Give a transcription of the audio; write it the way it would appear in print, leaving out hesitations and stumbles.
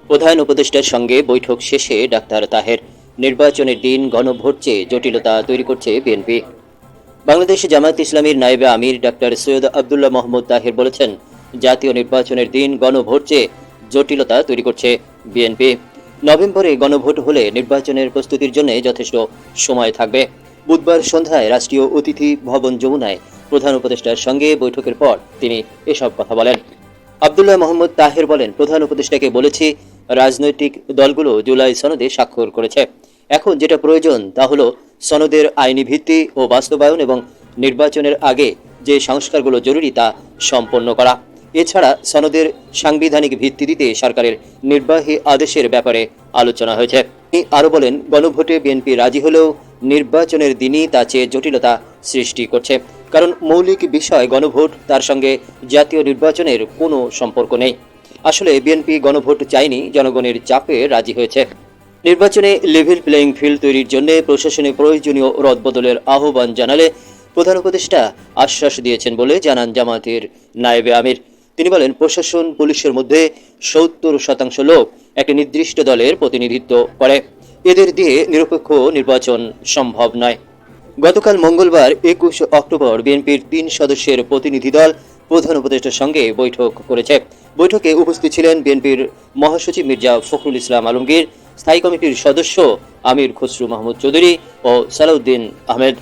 প্রধান উপদেষ্টার সঙ্গে বৈঠক শেষে ডাক্তার তাহের, নির্বাচনের দিন গণভোট চেয়ে জটিলতা তৈরি করছে বিএনপি। বাংলাদেশ জামায়াত ইসলামীর নায়েবে আমির ডাক্তার সৈয়দ আব্দুল্লাহ মোহাম্মদ তাহের বলেছেন, জাতীয় নির্বাচনের দিন গণভোট চেয়ে জটিলতা তৈরি করছে বিএনপি। নভেম্বরে গণভোট হলে নির্বাচনের প্রস্তুতির জন্য যথেষ্ট সময় থাকবে। বুধবার সন্ধ্যায় রাষ্ট্রীয় অতিথি ভবন যমুনায় প্রধান উপদেষ্টার সঙ্গে বৈঠকের পর তিনি এসব কথা বলেন। আব্দুল্লাহ মোহাম্মদ তাহের বলেন, প্রধান উপদেষ্টাকে বলেছি, রাজনৈতিক দলগুলো জুলাই সনদে স্বাক্ষর করেছে। এখন যেটা প্রয়োজন তা হলো সনদের আইনি ভিত্তি ও বাস্তবায়ন এবং নির্বাচনের আগে যে সংস্কারগুলো জরুরি তা সম্পন্ন করা। এছাড়া সনদের সাংবিধানিক ভিত্তি দিতে সরকারের নির্বাহী আদেশের ব্যাপারে আলোচনা হয়েছে। তিনি আরও বলেন, গণভোটে বিএনপি রাজি হলেও নির্বাচনের দিনই তা চেয়ে জটিলতা সৃষ্টি করছে, কারণ মৌলিক বিষয় গণভোট, তার সঙ্গে জাতীয় নির্বাচনের কোনো সম্পর্ক নেই। আসলে বিএনপি গণভোট চায়নি, জনগণের চাপে রাজি হয়েছে। নির্বাচনে লেভেল প্লেয়িং ফিল্ড তৈরির জন্য প্রশাসনে প্রয়োজনীয় রদবদলের আহ্বান জানালে প্রধান উপদেষ্টা আশ্বাস দিয়েছেন বলে জানান জামায়াতের নায়েবে আমির। তিনি বলেন, প্রশাসন পুলিশের মধ্যে ৭০% লোক একটি নির্দিষ্ট দলের প্রতিনিধিত্ব করে, এদের দিয়ে নিরপেক্ষ নির্বাচন সম্ভব নয়। গতকাল মঙ্গলবার ২১ অক্টোবর বিএনপির ৩ সদস্যের প্রতিনিধি দল প্রধান উপদেষ্টার সঙ্গে বৈঠক করেছে। বৈঠকে উপস্থিত ছিলেন বিএনপির মহাসচিব মির্জা ফখরুল ইসলাম আলমগীর, স্থায়ী কমিটির সদস্য আমির খসরু মাহমুদ চৌধুরী ও সালাউদ্দিন আহমেদ।